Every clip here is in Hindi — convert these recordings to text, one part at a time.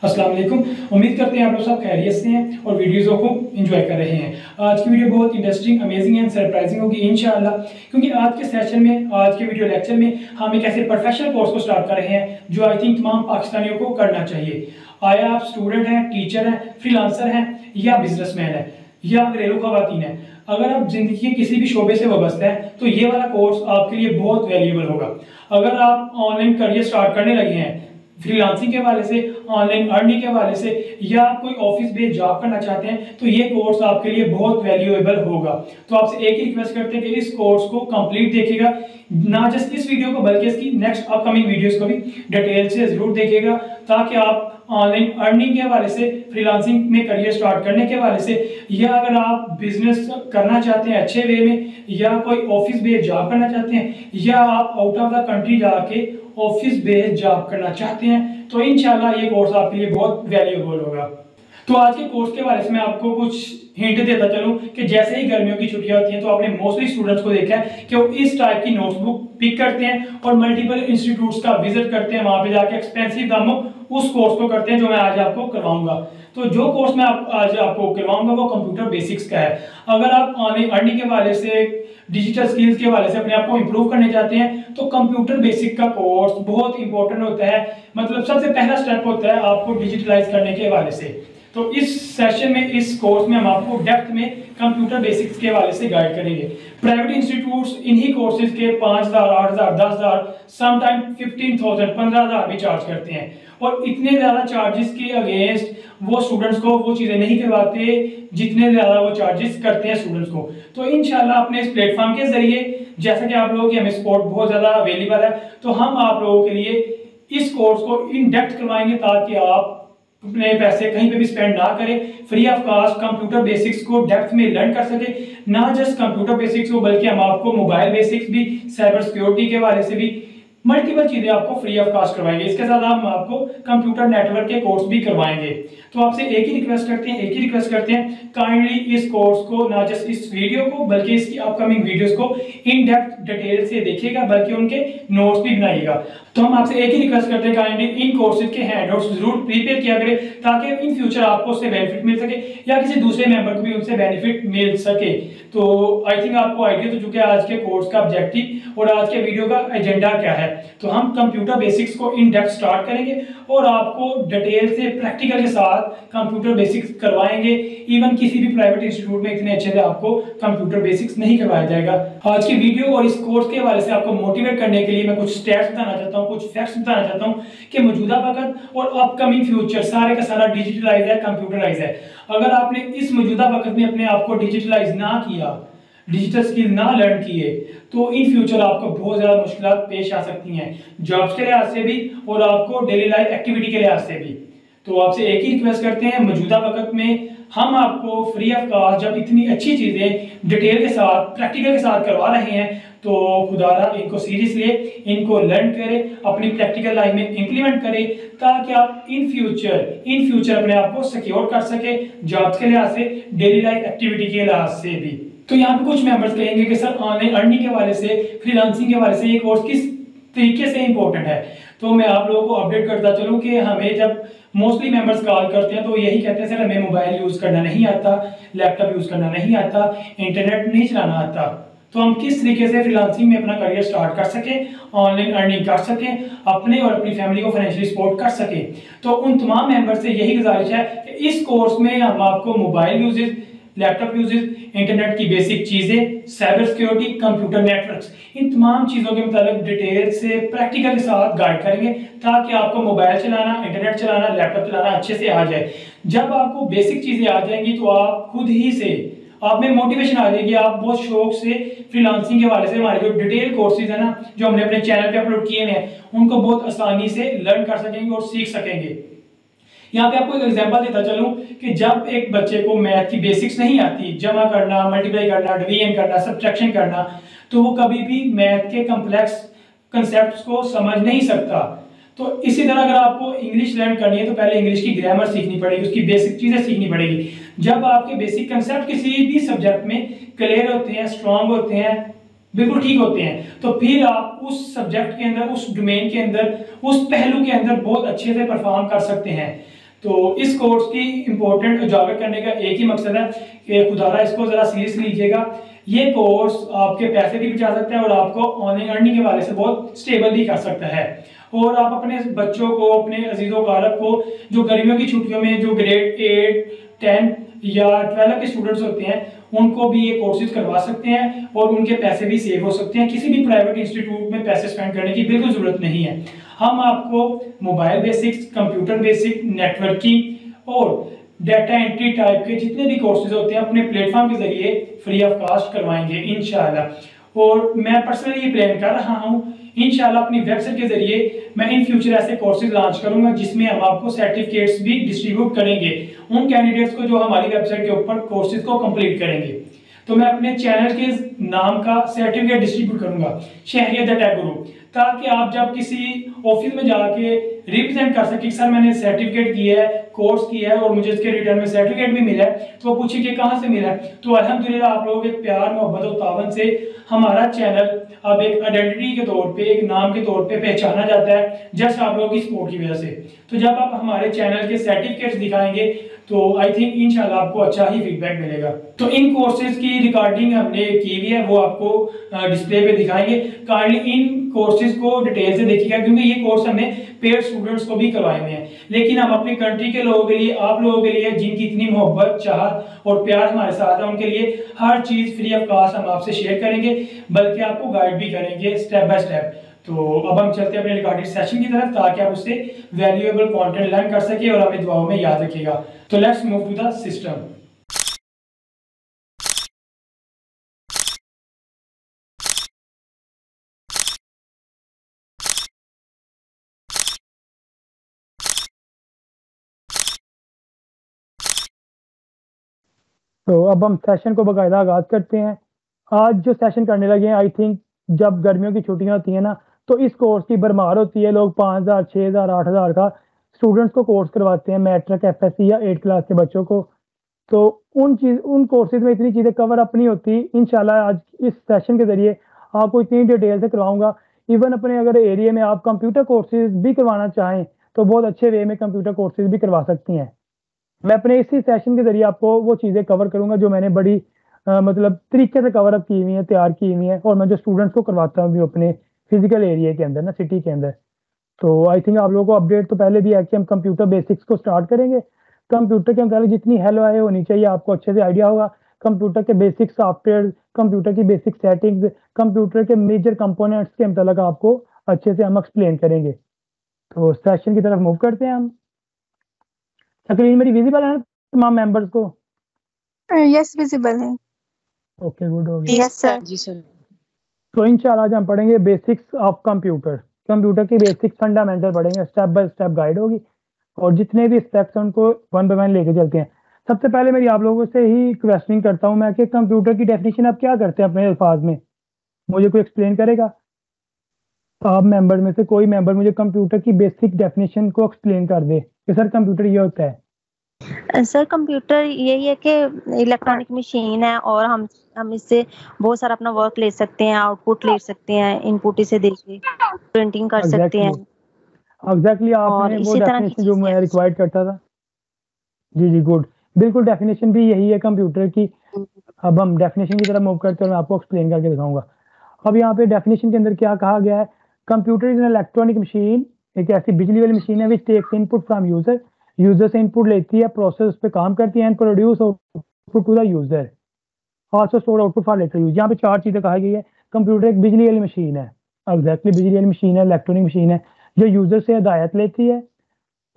अस्सलाम वालेकुम। उम्मीद करते हैं आप लोग सब खैरियत से हैं और वीडियोज़ों को एंजॉय कर रहे हैं। आज की वीडियो बहुत इंटरेस्टिंग, अमेजिंग एंड सरप्राइजिंग होगी इंशाअल्लाह, क्योंकि आज के सेशन में, आज के वीडियो लेक्चर में हम एक ऐसे प्रोफेशनल कोर्स को स्टार्ट कर रहे हैं जो आई थिंक तमाम पाकिस्तानियों को करना चाहिए। आया आप स्टूडेंट हैं, टीचर हैं, फ्रीलांसर हैं या बिजनेसमैन हैं या घरेलू खवातीन हैं, अगर आप जिंदगी के किसी भी शोबे से वाबस्ता हैं तो ये वाला कोर्स आपके लिए बहुत वैल्यूएबल होगा। अगर आप ऑनलाइन करियर स्टार्ट करने लगे हैं फ्रीलांसिंग के हवाले से, ऑनलाइन अर्निंग के हवाले से, या आप कोई ऑफिस बेस्ड जॉब करना चाहते हैं तो ये कोर्स आपके लिए बहुत वैल्यूएबल होगा। तो आपसे एक ही रिक्वेस्ट करते हैं कि इस कोर्स को कंप्लीट देखिएगा, ना जस्ट इस वीडियो को बल्कि इसकी नेक्स्ट अपकमिंग वीडियोस को भी डिटेल से जरूर देखिएगा, ताकि आप ऑनलाइन अर्निंग के हवाले से, फ्रीलांसिंग में करियर स्टार्ट करने के हवाले से, या अगर आप बिजनेस करना चाहते हैं अच्छे वे में, या कोई ऑफिस बेस्ड जॉब करना चाहते हैं, या आप आउट ऑफ द कंट्री जाके ऑफिस बेस्ड जॉब करना चाहते हैं, तो इंशाल्लाह ये कोर्स आपके लिए बहुत वैल्यूएबल होगा। तो आज के कोर्स के बारे में मैं आपको कुछ हिंट देता चलूं कि जैसे ही गर्मियों की छुट्टियां होती हैं तो आपने मोस्टली स्टूडेंट्स को देखा है कि वो इस टाइप की नोटबुक पिक करते हैं और मल्टीपल इंस्टीट्यूट्स का विजिट करते हैं, वहां पे जाके एक्सपेंसिव दामों उस कोर्स को करते हैं जो मैं आज आपको करवाऊंगा। तो जो कोर्स मैं आज आपको करवाऊंगा वो कंप्यूटर बेसिक्स का है। अगर आप ऑनलाइन अर्निंग के हवाले से, डिजिटल स्किल्स के हवाले से अपने आप को इंप्रूव करने चाहते हैं तो कंप्यूटर बेसिक का कोर्स बहुत इंपॉर्टेंट होता है। मतलब सबसे पहला स्टेप होता है आपको डिजिटलाइज करने के हवाले से। तो इस सेशन में, इस कोर्स में हम आपको डेप्थ में कंप्यूटर बेसिक्स के हवाले से गाइड करेंगे। प्राइवेट इंस्टीट्यूट्स इन्हीं कोर्सेज के 5,000, 8,000, 10,000, समटाइम 15,000, 15,000 भी चार्ज करते हैं, और इतने ज्यादा चार्जेस के अगेंस्ट वो स्टूडेंट्स को वो चीजें नहीं करवाते जितने ज्यादा वो चार्जेस करते हैं स्टूडेंट्स को। तो इंशाल्लाह अपने इस प्लेटफॉर्म के जरिए, जैसा कि आप लोगों की हमें सपोर्ट बहुत ज्यादा अवेलेबल है, तो हम आप लोगों के लिए इस कोर्स को इन डेप्थ करवाएंगे ताकि आप अपने पैसे कहीं पे भी स्पेंड ना करें, free of cost computer basics को डेप्थ में लर्न कर सके। ना जस्ट कंप्यूटर बेसिक्स को बल्कि हम आपको मोबाइल बेसिक्स भी, साइबर सिक्योरिटी के हवाले से भी मल्टीपल चीजें आपको फ्री ऑफ कॉस्ट करवाएंगे। इसके साथ हम आपको कंप्यूटर नेटवर्क के कोर्स भी करवाएंगे। तो आपसे एक ही रिक्वेस्ट करते हैं काइंडली इस कोर्स को, ना जस्ट इस वीडियो को बल्कि इसकी अपकमिंग वीडियोस को इन डेप्थ डिटेल से देखिएगा, बल्कि उनके नोट्स भी बनाइएगा। तो हम आपसे एक ही रिक्वेस्ट करते हैं काइंडली इन कोर्सेज के हैंडआउट्स जरूर प्रिपेयर किया करें, ताकि इन फ्यूचर आपको उससे बेनिफिट मिल सके या किसी दूसरे मेंबर को भी उनसे बेनिफिट मिल सके। तो आई थिंक आपको आइडिया तो चुका है आज के कोर्स का ऑब्जेक्टिव और आज के वीडियो का एजेंडा क्या है। तो हम कंप्यूटर बेसिक्स को इन डेप्थ स्टार्ट करेंगे और आपको डिटेल से प्रैक्टिकल के साथ कंप्यूटर बेसिक्स करवाएंगे। इवन किसी भी प्राइवेट इंस्टीट्यूट में इतने अच्छे से आपको कंप्यूटर बेसिक्स नहीं करवाया जाएगा। आज की वीडियो और इस कोर्स के हवाले से आपको मोटिवेट करने के लिए मैं कुछ स्टैट्स बताना चाहता हूं, कुछ फैक्ट्स बताना चाहता हूं कि मौजूदा वक्त और अपकमिंग फ्यूचर सारे का सारा डिजिटलाइज है, कंप्यूटराइज है। अगर आपने इस मौजूदा वक्त में अपने आप को डिजिटलाइज ना किया, डिजिटल स्किल ना लर्न किए, तो इन फ्यूचर आपको बहुत ज्यादा मुश्किलात पेश आ सकती हैं, जॉब्स के लिहाज से भी और आपको डेली लाइफ एक्टिविटी के लिहाज से भी। तो आपसे एक ही रिक्वेस्ट करते हैं, मौजूदा वक्त में हम आपको फ्री ऑफ कॉस्ट जब इतनी अच्छी चीजें डिटेल के साथ, प्रैक्टिकल के साथ करवा रहे हैं, तो खुदारा इनको सीरियस लिए, इनको लर्न करें, अपनी प्रैक्टिकल लाइफ में इंप्लीमेंट करें, ताकि आप इन फ्यूचर अपने आप को सिक्योर कर सके, जॉब्स के लिहाज से, डेली लाइफ एक्टिविटी के लिहाज से भी। तो यहाँ पे कुछ मेंबर्स कहेंगे कि सर ऑनलाइन अर्निंग के हवाले से, फ्रीलांसिंग के हवाले से ये कोर्स किस तरीके से इंपॉर्टेंट है। तो मैं आप लोगों को अपडेट करता चलूं कि हमें जब मोस्टली मेंबर्स कॉल करते हैं तो यही कहते हैं सर हमें मोबाइल यूज करना नहीं आता, लैपटॉप यूज करना नहीं आता, इंटरनेट नहीं चलाना आता, तो हम किस तरीके से फ्रीलांसिंग में अपना करियर स्टार्ट कर सकें, ऑनलाइन अर्निंग कर सकें, अपने और अपनी फैमिली को फाइनेंशियली सपोर्ट कर सकें। तो उन तमाम मेंबर्स से यही गुजारिश है कि इस कोर्स में हम आपको mobile uses, laptop uses, internet की बेसिक चीजें, साइबर सिक्योरिटी, कंप्यूटर नेटवर्क्स, इन तमाम चीजों के मुताबिक डिटेल से प्रैक्टिकल के साथ गाइड करेंगे, ताकि आपको मोबाइल चलाना, इंटरनेट चलाना, लैपटॉप चलाना अच्छे से आ जाए। जब आपको बेसिक चीजें आ जाएंगी तो आप खुद ही से, आप में मोटिवेशन आ जाएगी, आप बहुत शौक से फ्रीलांसिंग के हवाले से हमारे जो डिटेल कोर्सेज है ना, जो हमने अपने चैनल पे अपलोड किए हैं, उनको बहुत आसानी से लर्न कर सकेंगे और सीख सकेंगे। यहाँ पे आपको एक एग्जांपल देता चलूं कि जब एक बच्चे को मैथ की बेसिक्स नहीं आती, जमा करना, मल्टीप्लाई करना, डिवीजन करना, सब्ट्रैक्शन करना, तो वो कभी भी मैथ के कॉम्प्लेक्स कंसेप्ट्स को समझ नहीं सकता। तो इसी तरह अगर आपको इंग्लिश लर्न करनी है तो पहले इंग्लिश की ग्रामर सीखनी पड़ेगी, उसकी बेसिक चीजें सीखनी पड़ेगी। जब आपके बेसिक कंसेप्ट किसी भी सब्जेक्ट में क्लियर होते हैं, स्ट्रांग होते हैं, बिल्कुल ठीक होते हैं, तो फिर आप उस सब्जेक्ट के अंदर, उस डोमेन के अंदर, उस पहलू के अंदर बहुत अच्छे से परफॉर्म कर सकते हैं। तो इस कोर्स की इम्पोर्टेंट उजागर करने का एक ही मकसद है कि खुदारा इसको ज़रा सीरियसली लीजिएगा। ये कोर्स आपके पैसे भी बचा सकता है और आपको ऑनलाइन अर्निंग के वाले से बहुत स्टेबल भी कर सकता है। और आप अपने बच्चों को, अपने अजीज़ों कारब को जो गर्मियों की छुट्टियों में जो ग्रेड 8, 10 या 12 के स्टूडेंट्स होते हैं उनको भी ये कोर्सेज करवा सकते हैं और उनके पैसे भी सेव हो सकते हैं। किसी भी प्राइवेट इंस्टीट्यूट में पैसे स्पेंड करने की बिल्कुल ज़रूरत नहीं है। हम आपको mobile basics, computer basic, networking और डाटा एंट्री टाइप के जितने भी कोर्सेज होते हैं अपने प्लेटफॉर्म के जरिए फ्री ऑफ कॉस्ट करवाएंगे इंशाल्लाह। और मैं पर्सनली ये प्लान कर रहा हूँ इंशाल्लाह अपनी वेबसाइट के जरिए मैं इन फ्यूचर ऐसे कोर्सेज लॉन्च करूंगा जिसमें हम आपको सर्टिफिकेट्स भी डिस्ट्रीब्यूट करेंगे उन कैंडिडेट्स को जो हमारी वेबसाइट के ऊपर कोर्सेज को कंप्लीट करेंगे। तो मैं अपने चैनल के नाम का सर्टिफिकेट डिस्ट्रीब्यूट करूंगा, शहरियत द टेक गुरु, ताकि आप जब किसी ऑफिस में जाके रिप्रेजेंट कर सके सर मैंने सर्टिफिकेट किया है, कोर्स किया है और मुझे इसके रिटर्न में सर्टिफिकेट भी मिला है, तो वो पूछे कि कहाँ से मिला है। तो अल्हम्दुलिल्लाह आप लोगों के प्यार, मोहब्बत और तावन से हमारा चैनल अब एक आइडेंटिटी के तौर पे, एक नाम के तौर पे पहचाना जाता है जस्ट आप लोगों की सपोर्ट की वजह से। तो जब आप हमारे चैनल के सर्टिफिकेट्स दिखाएंगे तो आई थिंक इंशाल्लाह आपको अच्छा ही फीडबैक मिलेगा। तो इन कोर्सेज की रिकॉर्डिंग हमने की हुई है, वो आपको डिस्प्ले पे दिखाएंगे। काइंडली इन कोर्सेज को डिटेल से देखिएगा क्योंकि ये कोर्स हमने पेड स्टूडेंट्स को भी करवाए हुए हैं, लेकिन हम अपनी कंट्री के लोगों के लिए, आप लोगों के लिए जिनकी इतनी मोहब्बत, चाहत और प्यार हमारे साथ है, उनके लिए हर चीज़ फ्री ऑफ कॉस्ट हम आपसे शेयर करेंगे, बल्कि आपको गाइड भी करेंगे स्टेप बाय स्टेप। तो अब हम चलते हैं अपने रिकॉर्डेड सेशन की तरफ ताकि आप उससे वैल्यूएबल कंटेंट लर्न कर सके और हमें दुआओं में याद रखिएगा। तो let's move to the system. तो अब हम सेशन को बाकायदा आगाज करते हैं। आज जो सेशन करने लगे हैं, आई थिंक जब गर्मियों की छुट्टियां होती हैं ना, तो इस कोर्स की भरमार होती है। लोग 5,000, 6,000, 8,000 का स्टूडेंट्स को कोर्स करवाते हैं, मैट्रिक, एफएससी या 8 क्लास के बच्चों को। तो उन कोर्सेज में इतनी चीज़ें कवर अप नहीं होती। इंशाल्लाह आज इस सेशन के जरिए आपको इतनी डिटेल से करवाऊंगा। इवन अपने अगर एरिया में आप कंप्यूटर कोर्सेज भी करवाना चाहें तो बहुत अच्छे वे में कंप्यूटर कोर्सेज भी करवा सकती हैं। मैं अपने इसी सेशन के जरिए आपको वो चीज़ें कवर करूंगा जो मैंने बड़ी मतलब तरीके से कवर अप की हुई है, तैयार की हुई है, और मैं जो स्टूडेंट्स को करवाता हूँ भी अपने फिजिकल एरिया के अंदर ना, सिटी के अंदर। तो आई थिंक आप लोगों को अपडेट तो पहले भी है कि हम कंप्यूटर बेसिक्स को स्टार्ट करेंगे। कंप्यूटर के अंदर जितनी हेलो आए होनी चाहिए आपको अच्छे से आइडिया होगा। कंप्यूटर के बेसिक सॉफ्टवेयर, कंप्यूटर की बेसिक सेटिंग्स, कंप्यूटर के मेजर कंपोनेंट्स के मतलब आपको अच्छे से हम एक्सप्लेन करेंगे। तो सेशन की तरफ मूव करते हैं हम। स्क्रीन मेरी विजिबल है ना तमाम मेंबर्स को? यस विजिबल है। ओके, गुड हो गया। Yes sir. जी सर। तो इंशाल्लाह आज हम पढ़ेंगे बेसिक्स ऑफ कंप्यूटर। कंप्यूटर की बेसिक फंडामेंटल पढ़ेंगे, स्टेप बाय स्टेप गाइड होगी और जितने भी स्टेप्स हैं उनको वन बाय वन लेके चलते हैं। सबसे पहले मेरी आप लोगों से ही क्वेश्चनिंग करता हूं मैं कि कंप्यूटर की डेफिनेशन आप क्या करते हैं अपने अल्फाज में? मुझे कोई एक्सप्लेन करेगा? तो आप मेंबर में से कोई मेंबर मुझे कंप्यूटर की बेसिक डेफिनेशन को एक्सप्लेन कर दे कि सर कंप्यूटर ये होता है। सर कंप्यूटर यही है कि इलेक्ट्रॉनिक मशीन है और हम इससे बहुत सारा अपना वर्क ले सकते हैं, आउटपुट ले सकते हैं, इनपुट इसे देके प्रिंटिंग कर सकते हैं। एग्जैक्टली आपने वो डेफिनेशन जो मैं रिक्वायर्ड करता था। जी जी, गुड। बिल्कुल डेफिनेशन भी यही है कंप्यूटर की। अब हम डेफिनेशन की तरफ मूव करते हैं और मैं आपको एक्सप्लेन करके दिखाऊंगा। अब यहाँ पे डेफिनेशन के अंदर क्या कहा गया है? Computer is an electronic machine, एक ऐसी बिजली वाली मशीन है which takes input from user, user से इनपुट लेती है, प्रोसेस पे काम करती है, and produce output to the user, also store output for later use. यहाँ पे 4 चीजें कहा गई है। कंप्यूटर एक बिजली वाली मशीन है, एग्जैक्टली बिजली वाली मशीन है, इलेक्ट्रॉनिक मशीन है जो यूजर से हिदायत लेती है,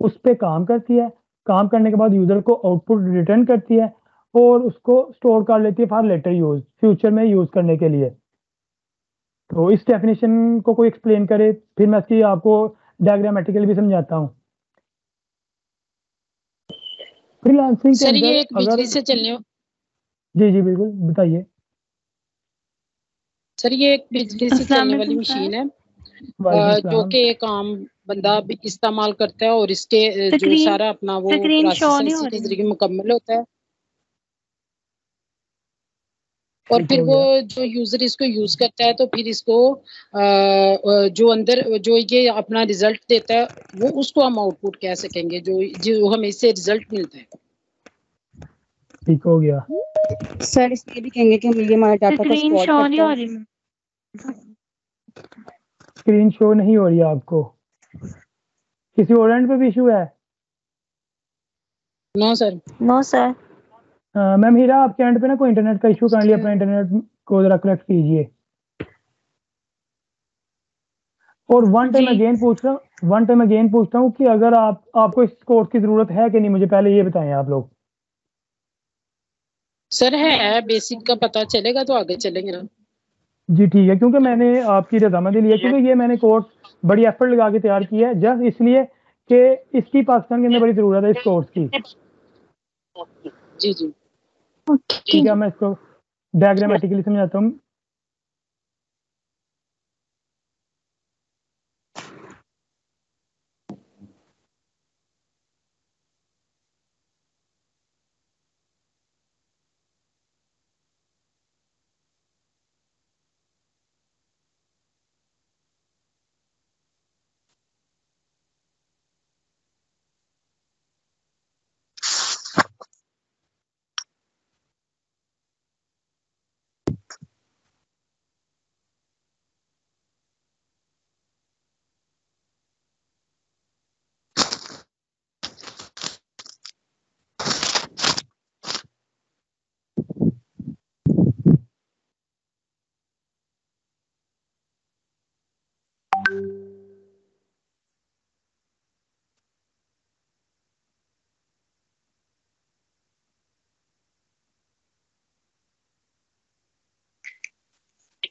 उस पर काम करती है, काम करने के बाद यूजर को आउटपुट रिटर्न करती है और उसको स्टोर कर लेती है फॉर लेटर यूज, फ्यूचर में यूज करने के लिए। तो इस डेफिनेशन को कोई एक्सप्लेन करे, फिर मैं इसकी आपको डायग्रामेटिकली भी समझाता हूँ। फ्रीलांसिंग के सर अंदर ये एक बिजली से चलने जी जी बिल्कुल बताइए। सर ये एक बिजली से चलने वाली मशीन है जो कि एक आम बंदा इस्तेमाल करता है और इसके जो सारा अपना वो प्रोसेस इसी के जरिए मुकम्मल होता है। और फिर वो जो यूजर इसको यूज करता है तो फिर इसको जो अंदर जो ये अपना रिजल्ट देता है वो उसको हम आउटपुट कह सकेंगे, जो हमें इससे रिजल्ट मिलता है। ठीक हो गया सर। इसलिए भी कहेंगे कि ये हमारे डाटा को स्क्रीन स्टोर शो नहीं करता हो है। रही। स्क्रीन शो नहीं हो रही है आपको? किसी और एंड पे भी इशू है? No sir. No sir. Ma'am Hira, आपके एंड पे ना कोई इंटरनेट का इशू, काइंडली अपना इंटरनेट को जरा कनेक्ट कीजिए। और वन टाइम अगेन पूछता हूँ कि अगर आपको इस कोर्स की जरूरत है कि नहीं, मुझे पहले ये बताएं आप लोग। सर है, बेसिक का पता चलेगा तो आगे चलेंगे ना। जी ठीक है, क्योंकि मैंने आपकी रजामंदी ली है, क्योंकि ये मैंने कोर्स बड़ी एफर्ट लगा के तैयार किया है, जस्ट इसलिए कि इसकी पाकिस्तान के अंदर बड़ी जरूरत है इस कोर्स की। जी जी ठीक है, मैं इसको डायग्रामेटिकली समझाता हूँ।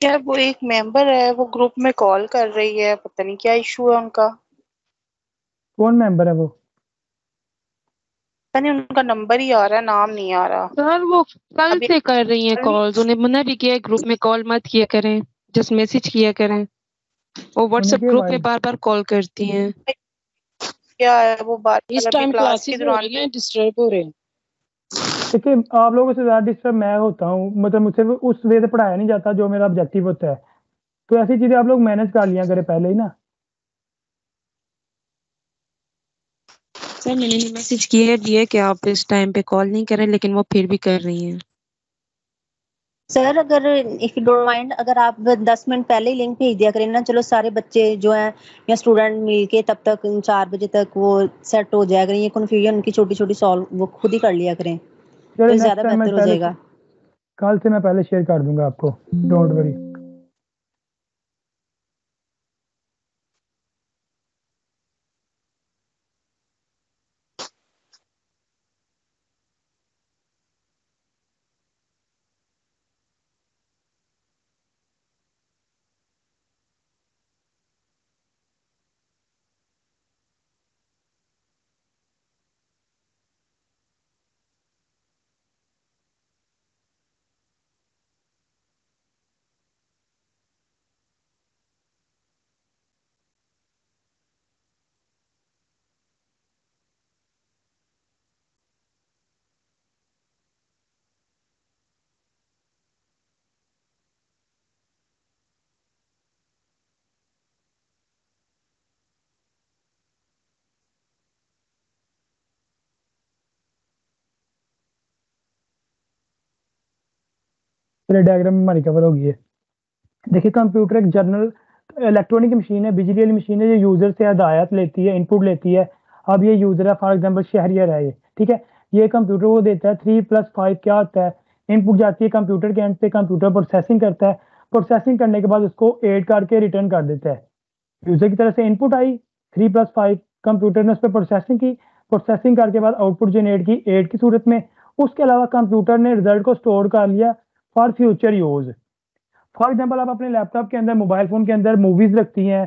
यार वो एक मेंबर है, वो ग्रुप में कॉल कर रही है, पता नहीं क्या इशू है उनका। कौन मेंबर है वो? पता नहीं, उनका नंबर ही आ रहा है, नाम नहीं आ रहा। सर वो कल से कर रही हैं कॉल्स, उन्हें मना भी किया है ग्रुप में कॉल मत किया करें, जस्ट मैसेज किया करें। वो व्हाट्सएप ग्रुप में बार बार कॉल करती हैं। क्या है वो बात? इस टाइम क्लासेस हो रही हैं, डिस्टर्ब हो रहे हैं। देखिए, आप लोगों से ज़्यादा डिस्टर्ब मैं होता हूँ, मतलब मुझसे उस वे से पढ़ाया नहीं जाता जो मेरा ऑब्जेक्टिव होता है। तो ऐसी चीज़ें आप लोग मैनेज कर लिया करें पहले ही ना। सर मैंने मैसेज किया है कि आप इस टाइम पे कॉल नहीं करें, लेकिन वो फिर भी कर रही हैं। सर अगर इफ यू डोंट माइंड, अगर आप 10 मिनट पहले ही लिंक भेज दिया करें ना, चलो सारे बच्चे जो हैं या स्टूडेंट मिलके तब तक 4 बजे तक वो सेट हो जाएगा। ये कन्फ्यूजन उनकी छोटी छोटी सॉल्व वो खुद ही कर लिया करें तो ज्यादा बेहतर हो जाएगा। कल से मैं पहले शेयर कर दूंगा आपको, डोंट वरी। चलिए, डायग्राम हमारी कवर हो गई है। देखिए, कंप्यूटर एक जनरल इलेक्ट्रॉनिक मशीन है, बिजली वाली मशीन है, जो यूजर से हदायत लेती है, इनपुट लेती है। अब ये यूजर है, फॉर एग्जांपल शहरियर है ये, ठीक है। ये कंप्यूटर वो देता है 3+5 क्या होता है, इनपुट जाती है कंप्यूटर के एंड पे, कंप्यूटर प्रोसेसिंग करता है, प्रोसेसिंग करने के बाद उसको ऐड करके रिटर्न कर देता है। यूजर की तरफ से इनपुट आई 3+5, कंप्यूटर ने उस पर प्रोसेसिंग की, प्रोसेसिंग करके बाद आउटपुट जनरेट की 8 की सूरत में। उसके अलावा कंप्यूटर ने रिजल्ट को स्टोर कर लिया for future use. For example, आप अपने लैपटॉप के अंदर, मोबाइल फोन के अंदर मूवीज रखती हैं,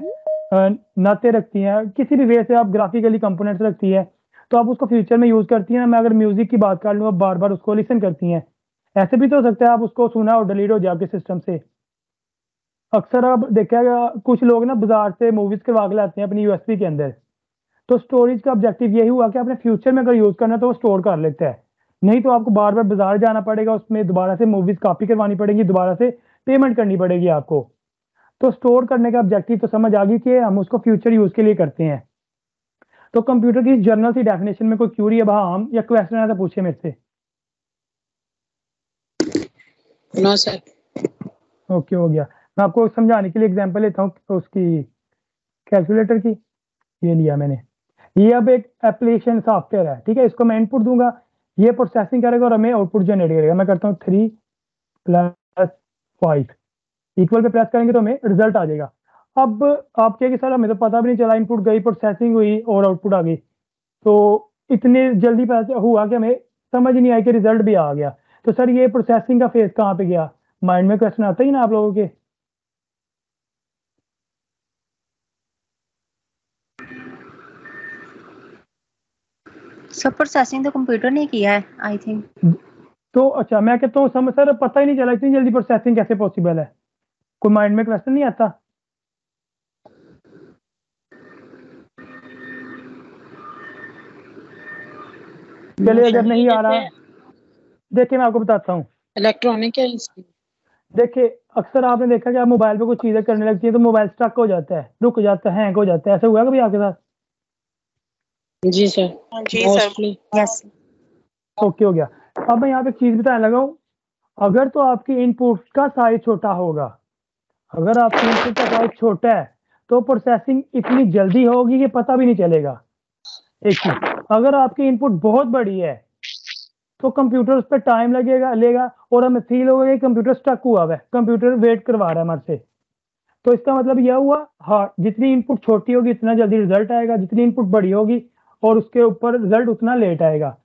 नाते रखती हैं, किसी भी वे से आप ग्राफिकली कंपोनेंट्स रखती है, तो आप उसको फ्यूचर में यूज करती हैं। मैं अगर म्यूजिक की बात कर लूँ, आप बार बार उसको लिसन करती हैं। ऐसे भी तो हो सकता है आप उसको सुना और डिलीट हो जाए आपके सिस्टम से। अक्सर आप देखिएगा कुछ लोग ना बाजार से मूवीज करवा के लाते हैं अपनी यूएसबी के अंदर। तो स्टोरेज का ऑब्जेक्टिव यही हुआ कि आपने फ्यूचर में अगर यूज करना है तो वो स्टोर कर लेता है। नहीं तो आपको बार बार बाजार जाना पड़ेगा, उसमें दोबारा से मूवीज कॉपी करवानी पड़ेगी, दोबारा से पेमेंट करनी पड़ेगी आपको। तो स्टोर करने का ऑब्जेक्टिव तो समझ आ गई कि हम उसको फ्यूचर यूज के लिए करते हैं। तो कंप्यूटर की जर्नल सी डेफिनेशन में कोई क्यूरी अब हम या क्वेश्चन है तो पूछे मेरे से। No sir. ओके, हो गया। मैं आपको समझाने के लिए एग्जांपल लेता हूँ उसकी, कैलकुलेटर की। ये लिया मैंने, ये अब एक एप्लीकेशन सॉफ्टवेयर है, ठीक है। इसको मैं इनपुट दूंगा, ये प्रोसेसिंग करेगा और हमें आउटपुट जनरेट करेगा। मैं करता हूँ 3 + 5 इक्वल पे प्रेस करेंगे तो हमें रिजल्ट आ जाएगा। अब आप क्या कि सर हमें तो पता भी नहीं चला, इनपुट गई, प्रोसेसिंग हुई और आउटपुट आ गई। तो इतने जल्दी पता हुआ कि हमें समझ नहीं आई कि रिजल्ट भी आ गया। तो सर ये प्रोसेसिंग का फेज कहाँ पे गया? माइंड में क्वेश्चन आता ही ना आप लोगों के। सब प्रोसेसिंग तो कंप्यूटर ने किया है आई थिंक। तो अच्छा, मैं कहता हूँ समझ सर पता ही नहीं चला इतनी जल्दी प्रोसेसिंग कैसे पॉसिबल है? कोई माइंड में क्वेश्चन नहीं आता? चलिए अगर नहीं आ रहा, देखिए मैं आपको बताता हूँ। इलेक्ट्रॉनिक है। देखिए अक्सर आपने देखा कि आप मोबाइल पे कुछ चीजें करने लगती है तो मोबाइल स्टक हो जाता है, रुक जाता है, हैंग हो जाता है। ऐसा हुआ कभी आपके साथ? जी सर। जी सर। मोस्टली। यस। ओके, हो गया। अब मैं यहाँ पे एक चीज बताने लगा हूँ। अगर तो आपकी इनपुट का साइज छोटा होगा, अगर आपकी इनपुट का साइज छोटा है तो प्रोसेसिंग इतनी जल्दी होगी कि पता भी नहीं चलेगा। एक चीज, अगर आपकी इनपुट बहुत बड़ी है तो कंप्यूटर उस पर टाइम लेगा और हमें फील होगा कि कंप्यूटर स्टक हुआ है, कंप्यूटर वेट करवा रहा है हमारे से। तो इसका मतलब यह हुआ, हाँ, जितनी इनपुट छोटी होगी उतना जल्दी रिजल्ट आएगा, जितनी इनपुट बड़ी होगी और उसके ऊपर रिजल्ट उतना लेट आएगा।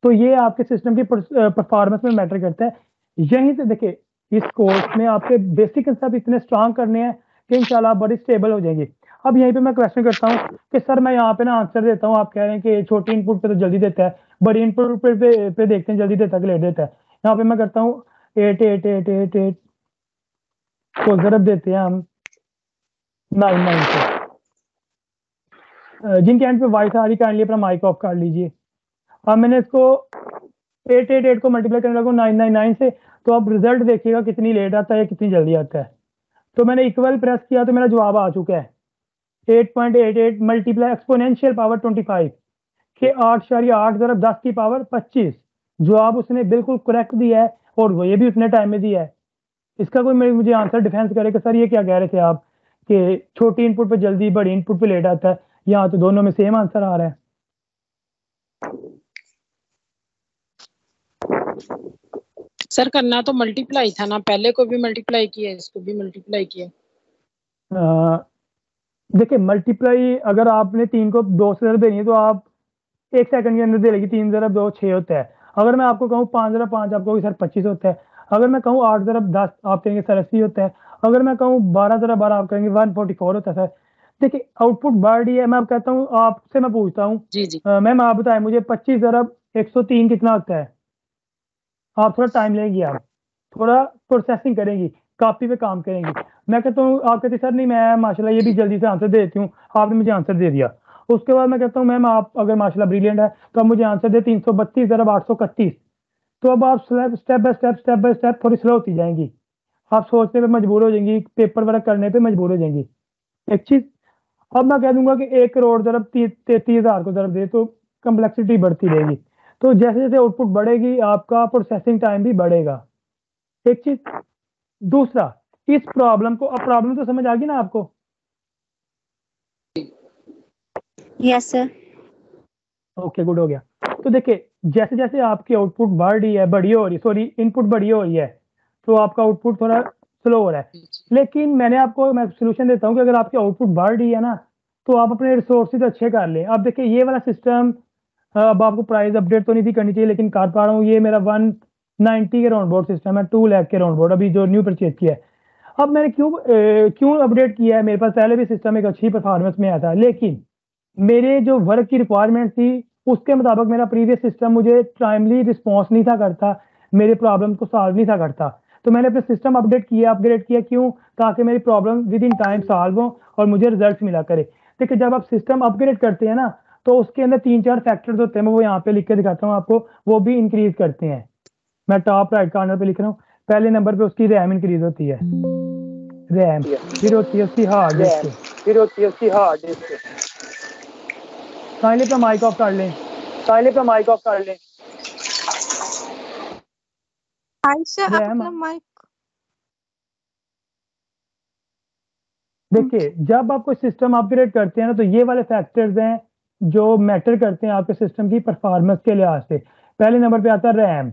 तो ये आपके सिस्टम की परफॉर्मेंस में मैटर करता है। यहीं से देखिए, इस कोर्स में आपके बेसिक कंसेप्ट इतने स्ट्रांग करने हैं कि इंशाल्लाह आप बड़ी स्टेबल हो जाएंगे। अब यहीं पे मैं क्वेश्चन करता हूँ कि सर मैं यहाँ पे ना आंसर देता हूँ, आप कह रहे हैं कि छोटी इनपुट पे तो जल्दी देता है, बड़ी इनपुट पे देखते हैं जल्दी देता है कि लेट देता है। यहाँ पे मैं करता हूँ 8 8 8 8 8 को जरब देते हैं हम 9 9 से। जिनके एंड पे वॉइस आ रही काइंडली अपना माइक ऑफ कर लीजिए। अब मैंने इसको 8 को मल्टीप्लाई करने लगा 9 से, तो अब रिजल्ट देखिएगा कितनी लेट आता है, कितनी जल्दी आता है। तो मैंने इक्वल प्रेस किया तो मेरा जवाब आ चुका है 8.88 मल्टीप्लाई एक्सपोनेंशियल पावर 25 के 8.8 ज़रब 10 की पावर 25। जवाब उसने बिल्कुल करेक्ट दिया है और वो ये भी उतने टाइम में दिया है। इसका कोई मुझे आंसर डिफेंस करे कि सर ये क्या कह रहे थे आप कि छोटी इनपुट पे जल्दी, बड़ी इनपुट पे लेट आता है? यहाँ तो दोनों में सेम आंसर आ रहा है। सर करना तो मल्टीप्लाई था ना, पहले को भी मल्टीप्लाई किया, इसको भी मल्टीप्लाई किया। देखिए मल्टीप्लाई अगर आपने 3 को 2 से ज़रब देनी है तो आप 1 सेकंड के अंदर दे लेगी। 3 ज़रब 2 6 होता है। अगर मैं आपको कहूँ 5 ज़रब 5, आप कहोगे सर 25 होता है। अगर मैं कहूँ 8 ज़रब 10, आप कहेंगे सर 80 होता है। अगर मैं कहूँ 12 ज़रब 12, आप कहेंगे 144 होता है सर। देखिए आउटपुट बढ़ रही है। मैं आप कहता हूँ, आपसे मैं पूछता हूँ, जी जी। मैम आप बताएं मुझे 25 ज़रब 103 कितना होता है? आप थोड़ा टाइम लेंगी, आप थोड़ा प्रोसेसिंग करेंगी, कॉपी पे काम करेंगी। मैं कहता हूँ, आप कहती सर नहीं मैं माशाल्लाह ये भी जल्दी से आंसर दे देती हूँ, आपने मुझे आंसर दे दिया। उसके बाद मैं कहता हूँ मैम आप अगर माशाल्लाह ब्रिलियंट है तो आप मुझे आंसर दे 332 ज़रब 831। तो अब आप स्टेप बाय स्टेप थोड़ी स्लो होती जाएंगी, आप सोचने पे मजबूर हो जाएंगी, पेपर वर्क करने पे मजबूर हो जाएंगी। एक चीज, अब मैं कह दूंगा कि 1 करोड़ ज़रब 33,000 को ज़रब दे तो कम्प्लेक्सिटी बढ़ती रहेगी। तो जैसे जैसे आउटपुट बढ़ेगी आपका प्रोसेसिंग टाइम भी बढ़ेगा। एक चीज, दूसरा, इस प्रॉब्लम को, अब प्रॉब्लम तो समझ आ गई ना आपको? Yes sir. ओके, गुड, हो गया। तो देखिए जैसे जैसे आपकी आउटपुट बढ़ रही है, बड़ी हो रही, सॉरी इनपुट बड़ी हो रही है, तो आपका आउटपुट थोड़ा स्लो हो रहा है। लेकिन मैं सोल्यूशन देता हूँ कि अगर आपकी आउटपुट बढ़ रही है ना तो आप अपने रिसोर्सेज अच्छे कर लें। अब देखिए ये वाला सिस्टम, अब आपको प्राइस अपडेट तो नहीं थी करनी चाहिए लेकिन कर पा रहा हूँ। ये मेरा 190 के राउंड बोर्ड सिस्टम है, 2 लाख के राउंड बोर्ड, अभी जो न्यू परचेज किया है। अब मैंने क्यों अपडेट किया है? मेरे पास पहले भी सिस्टम एक अच्छी परफॉर्मेंस में आया था, लेकिन मेरे जो वर्क की रिक्वायरमेंट थी उसके मुताबिक मेरा प्रीवियस सिस्टम मुझे टाइमली रिस्पॉन्स नहीं था करता, मेरे प्रॉब्लम को सॉल्व नहीं था करता। तो मैंने अपने सिस्टम अपडेट किया, अपग्रेड किया। क्यों? ताकि मेरी problem with in time solve हो और मुझे रिजल्ट मिला करे। देखिए जब आप सिस्टम अपग्रेड करते हैं ना तो उसके अंदर 3-4 फैक्टर्स होते हैं, मैं वो यहाँ पे लिख के दिखाता हूँ आपको, वो भी इंक्रीज करते हैं। मैं टॉप राइट कॉर्नर पे लिख रहा हूँ, पहले नंबर पे उसकी रैम इंक्रीज होती है, रैम, फिर होती है उसकी हार्ड डिस्क, फिर होती है उसकी हार्ड डिस्क। काइंडली अपना माइक ऑफ कर लें, काइंडली अपना माइक ऑफ कर लें। रैम, देखिए जब आप कोई सिस्टम अपग्रेड करते हैं ना, तो ये वाले फैक्टर्स हैं जो मैटर करते हैं आपके सिस्टम की परफॉर्मेंस के लिहाज से। पहले नंबर पे आता है रैम,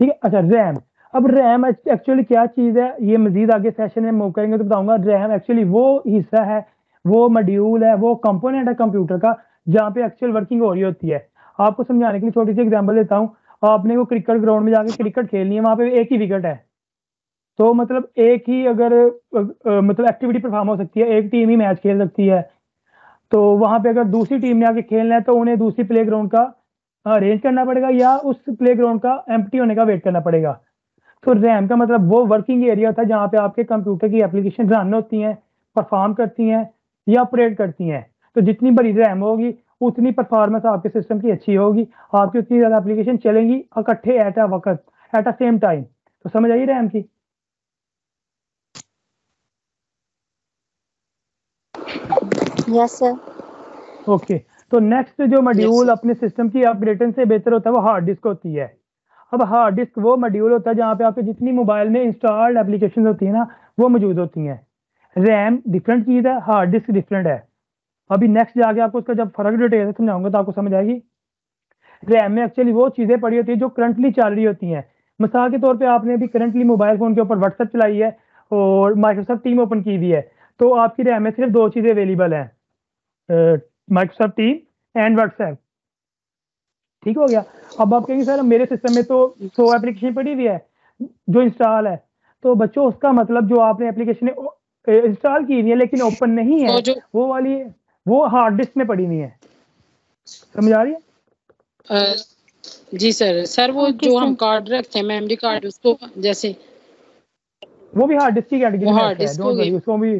ठीक है। अच्छा रैम, अब रैम एक्चुअली क्या चीज़ है, ये मजीद आगे सेशन में मूव करेंगे तो बताऊंगा। रैम एक्चुअली वो हिस्सा है, वो मॉड्यूल है, वो कंपोनेंट है कंप्यूटर का जहाँ पे एक्चुअल वर्किंग हो रही होती है। आपको समझाने के लिए छोटी सी एग्जांपल देता हूँ। आपने वो क्रिकेट ग्राउंड में जाके क्रिकेट खेलनी है, वहाँ पे एक ही विकेट है, तो मतलब एक ही अगर मतलब एक्टिविटी परफॉर्म हो सकती है, एक टीम ही मैच खेल सकती है। तो वहां पे अगर दूसरी टीम ने आके खेलना है तो उन्हें दूसरी प्ले ग्राउंड का अरेंज करना पड़ेगा या उस प्ले ग्राउंड का एम्प्टी होने का वेट करना पड़ेगा। तो रैम का मतलब वो वर्किंग एरिया होता है जहाँ पे आपके कंप्यूटर की एप्लीकेशन रन होती हैं, परफॉर्म करती हैं या ऑपरेट करती हैं। तो जितनी बड़ी रैम होगी उतनी परफॉर्मेंस आपके सिस्टम की अच्छी होगी, आपकी उतनी ज़्यादा एप्लीकेशन चलेंगी इकट्ठे एट अ वक्त, एट अ सेम टाइम। तो समझ आई रैम की? Yes sir. ओके, तो नेक्स्ट जो मॉड्यूल sir. अपने सिस्टम की अपग्रेडेशन से बेहतर होता है वो हार्ड डिस्क होती है। अब हार्ड डिस्क वो मॉड्यूल होता है जहाँ पे आपके जितनी मोबाइल में इंस्टॉल्ड एप्लीकेशन होती है ना वो मौजूद होती हैं। रैम डिफरेंट चीज़ है, हार्ड डिस्क डिफरेंट है। अभी नेक्स्ट जाके आपको उसका जब फर्क डिटेल से समझाऊंगा तो आपको समझ आएगी। रैम में एक्चुअली वो चीज़ें पड़ी होती है जो करंटली चल रही होती हैं। मिसाल के तौर पे आपने अभी करंटली मोबाइल फ़ोन के ऊपर व्हाट्सएप चलाई है और माइक्रोसॉफ्ट टीम ओपन की हुई है, तो आपकी रैम में सिर्फ 2 चीज़ें अवेलेबल हैं, माइक्रोसॉफ्ट टीम एंड व्हाट्सएप। ठीक हो गया। अब आप कहेंगे सर मेरे सिस्टम में तो 100 एप्लीकेशन पड़ी हुई है जो इंस्टॉल है, तो बच्चों उसका मतलब जो आपने एप्लीकेशन इंस्टॉल की हुई है लेकिन ओपन नहीं है, वो वाली वो हार्ड डिस्क में पड़ी हुई है। समझ आ रही है? जी सर वो जो हम कार्ड रखते हैं मेमोरी कार्ड, उसको जैसे वो भी हार्ड डिस्क की कैटेगरी में आता है, डिस्क डोंट वरी, उसको भी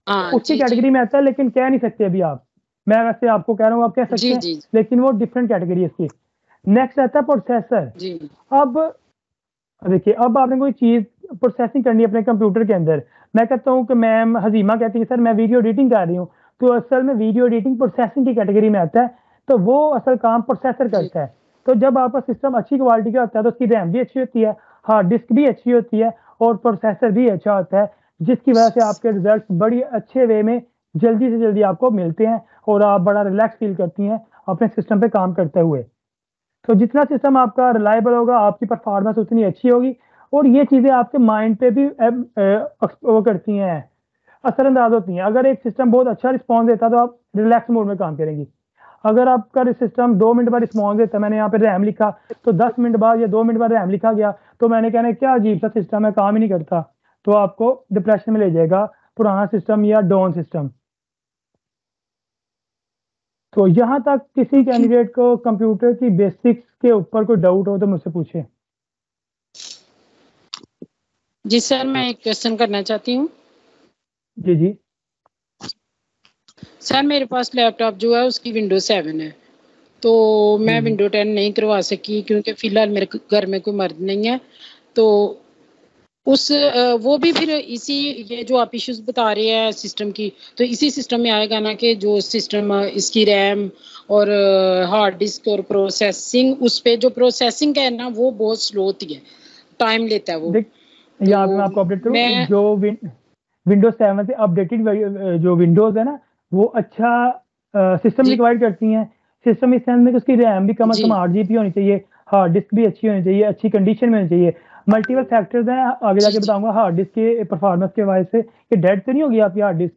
उसकी जी कैटेगरी में आता है, लेकिन कह नहीं सकते अभी आप। मैं वैसे आपको कह रहा हूँ आप कह सकते हैं, जी लेकिन वो डिफरेंट कैटेगरी है इसकी। नेक्स्ट आता है प्रोसेसर। जी अब देखिए, अब आपने कोई चीज़ प्रोसेसिंग करनी है अपने कंप्यूटर के अंदर। मैं कहता हूँ कि मैम हजीमा कहती है सर मैं वीडियो एडिटिंग कर रही हूँ, तो असल में वीडियो एडिटिंग प्रोसेसिंग की कैटेगरी में आता है, तो वो असल काम प्रोसेसर करता है। तो जब आपका सिस्टम अच्छी क्वालिटी का होता है तो उसकी रैम भी अच्छी होती है, हार्ड डिस्क भी अच्छी होती है और प्रोसेसर भी अच्छा होता है, जिसकी वजह से आपके रिजल्ट बड़ी अच्छे वे में जल्दी से जल्दी आपको मिलते हैं और आप बड़ा रिलैक्स फील करती हैं अपने सिस्टम पे काम करते हुए। तो जितना सिस्टम आपका रिलायबल होगा आपकी परफॉर्मेंस उतनी अच्छी होगी, और ये चीज़ें आपके माइंड पे भी वो करती हैं, असरअंदाज होती हैं। अगर एक सिस्टम बहुत अच्छा रिस्पॉन्स देता है तो आप रिलैक्स मोड में काम करेंगी। अगर आपका सिस्टम 2 मिनट बाद रिस्पॉन्स देता है, मैंने यहाँ पे रैम लिखा तो 10 मिनट बाद या 2 मिनट बाद रैम लिखा गया, तो मैंने कहना क्या अजीब सा सिस्टम है, काम ही नहीं करता, तो आपको डिप्रेशन में ले जाएगा पुराना सिस्टम या डाउन सिस्टम। तो यहाँ तक किसी कैंडिडेट को कंप्यूटर की बेसिक्स के ऊपर कोई डाउट हो तो मुझसे पूछे। जी सर मैं एक क्वेश्चन करना चाहती हूँ। जी जी सर मेरे पास लैपटॉप जो है उसकी विंडो 7 है, तो मैं विंडो 10 नहीं करवा सकी क्योंकि फिलहाल मेरे घर में कोई मर्द नहीं है। तो उस वो भी फिर इसी ये जो आप इश्यूज बता रहे हैं सिस्टम की, तो इसी सिस्टम में आएगा ना कि जो सिस्टम इसकी रैम और हार्ड डिस्क और प्रोसेसिंग, उस पे जो प्रोसेसिंग है ना वो बहुत स्लो होती है, टाइम लेता है वो। देख यहाँ पे मैं आपको अपडेट करूँ, जो विंडोज 7 से अपडेटेड जो विंडोज है ना वो अच्छा सिस्टम रिक्वायर्ड करती हैं। सिस्टम इस सेंस में कि उसकी रैम भी कम से कम 8 GB होनी चाहिए, हार्ड डिस्क भी अच्छी होनी चाहिए, अच्छी कंडीशन में होनी चाहिए। मल्टीपल फैक्टर्स हैं, आगे जाके बताऊंगा हार्ड डिस्क के परफॉर्मेंस के वजह से कि डेड तो नहीं होगी आपकी हार्ड डिस्क।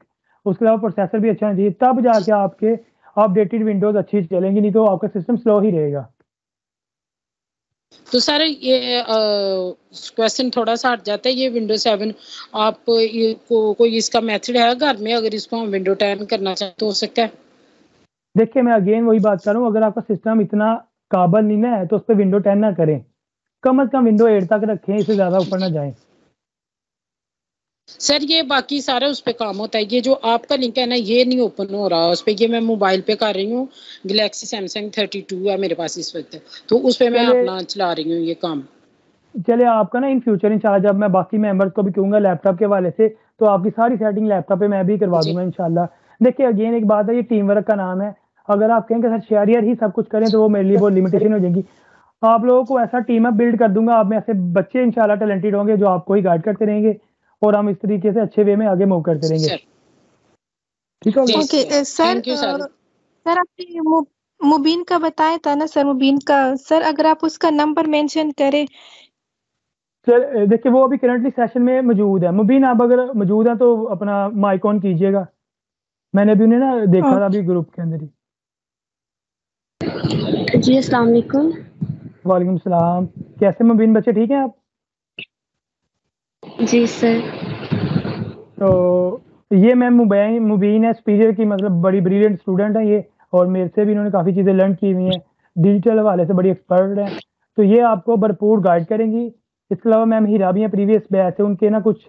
उसके अलावा प्रोसेसर भी अच्छा होना चाहिए, तब जाके आपके अपडेटेड विंडोज अच्छी चलेंगी, नहीं तो आपका सिस्टम स्लो ही रहेगा। तो सर ये क्वेश्चन थोड़ा सा हट जाता है, ये विंडो 7 आप कोई इसका मेथड है घर में, अगर इसको हम विंडो 10 करना चाहें तो हो सकता है? देखिए मैं अगेन वही बात कर रहा हूँ, अगर आपका सिस्टम इतना काबल नहीं ना है तो उस पर विंडो 10 ना करें, कम से कम विंडो 8 तक रखें, इससे ज़्यादा ऊपर ना जाएं। सर ये बाकी सारा उस पे काम होता है, ये जो आपका लिंक है ना ये नहीं ओपन हो रहा उस पे, ये मैं मोबाइल पे कर रही हूँ, गैलेक्सी सैमसंग 32 है मेरे पास इस वक्त, तो उस पे मैं अपना चला रही हूँ ये काम। चलिए आपका ना इन फ्यूचर इंशाल्लाह जब मैं बाकी मेंबर्स को भी कहूँगा लैपटॉप के हवाले से, तो आपकी सारी सेटिंग लैपटॉप पे मैं भी करवा दूंगा इंशाल्लाह। देखिए अगेन एक बात है, ये टीम वर्क का नाम है, अगर आप कहेंगे सर शेयरियर ही सब कुछ करें तो वो मेरे लिए बहुत लिमिटेशन हो जाएगी। आप लोगों को ऐसा टीम अप बिल्ड कर दूंगा, आप में ऐसे बच्चे इंशाल्लाह टैलेंटेड होंगे जो आपको ही गाइड करते रहेंगे और हम इस तरीके से अच्छे वे में आगे मूव करते रहेंगे। ठीक है ओके सर, सर आपने मुबीन का बताया था ना सर, मुबीन का सर अगर आप उसका नंबर मेंशन करें। सर देखिए वो अभी करंटली सेशन में मौजूद है। मुबीन आप अगर मौजूद हैं तो अपना माइक ऑन कीजिएगा, मैंने भी उन्हें ना देखा था अभी ग्रुप के अंदर ही। जी अस्सलाम वालेकुम। वालेकुम सलाम, कैसे मुबीन बच्चे ठीक हैं आप? जी सर। तो ये मैम मुबीन है स्पीकर की, मतलब बड़ी ब्रिलियंट स्टूडेंट है ये, और मेरे से भी इन्होंने काफ़ी चीज़ें लर्न की हुई हैं, डिजिटल हवाले से बड़ी एक्सपर्ट हैं, तो ये आपको भरपूर गाइड करेंगी। इसके अलावा मैम हीरा भी हैं प्रीवियस बैच से, उनके ना कुछ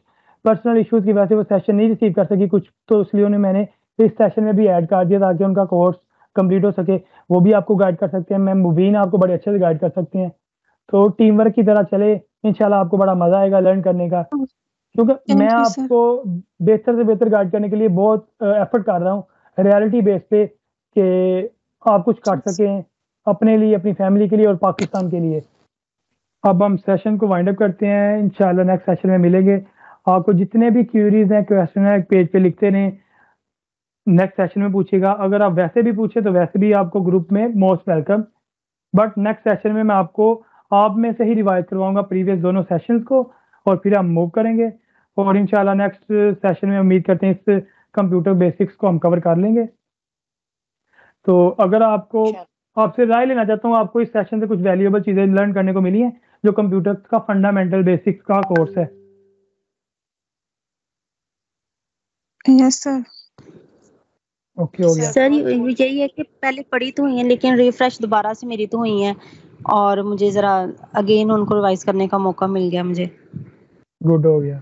पर्सनल इश्यूज़ की वजह से वो सेशन नहीं रिसीव कर सकी कुछ, तो इसलिए उन्हें मैंने इस सेशन में भी ऐड कर दिया ताकि उनका कोर्स कंप्लीट हो सके, वो भी आपको गाइड कर सकते हैं। मैम मुबीन आपको बड़े अच्छे से गाइड कर सकते हैं, तो टीम वर्क की तरह चले, इंशाल्लाह आपको बड़ा मज़ा आएगा लर्न करने का, क्योंकि मैं आपको बेहतर से बेहतर गाइड करने के लिए बहुत एफर्ट कर रहा हूँ रियलिटी बेस पे कि आप कुछ कर सकें अपने लिए, अपनी फैमिली के लिए और पाकिस्तान के लिए। अब हम सेशन को वाइंड अप करते हैं, इंशाल्लाह नेक्स्ट सेशन में मिलेंगे। आपको जितने भी क्यूरीज हैं, क्वेश्चन है, पेज पे लिखते रहें, नेक्स्ट सेशन में पूछिएगा। अगर आप वैसे भी पूछे तो वैसे भी आपको ग्रुप में most welcome, but next session में मैं आपको आप में से ही रिवाइज करवाऊंगा प्रीवियस दोनों सेशंस को, और फिर हम मूव करेंगे और इंशाल्लाह नेक्स्ट सेशन में उम्मीद करते हैं इस कंप्यूटर बेसिक्स को हम कवर कर लेंगे। तो अगर आपको आपसे राय लेना चाहता हूँ, आपको इस सेशन से कुछ वैल्यूएबल चीज़ें लर्न करने को मिली हैं जो कंप्यूटर का फंडामेंटल बेसिक्स का कोर्स है? Yes sir. ओके हो गया सर यही है कि पहले पढ़ी तो हुई है लेकिन रिफ्रेश दोबारा से मेरी तो हुई है और मुझे जरा अगेन उनको रिवाइज करने का मौका मिल गया मुझे। गुड हो गया।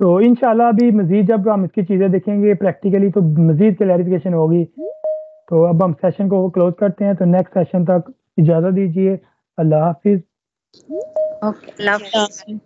तो इंशाल्लाह अभी मजीद जब हम इसकी चीज़ें देखेंगे प्रैक्टिकली तो मजीद क्लैरिफिकेशन होगी। तो अब हम सेशन को क्लोज करते हैं, तो नेक्स्ट सेशन तक इजाज़त दीजिए। अल्लाह हाफिज़। ओके, अल्लाह हाफिज़।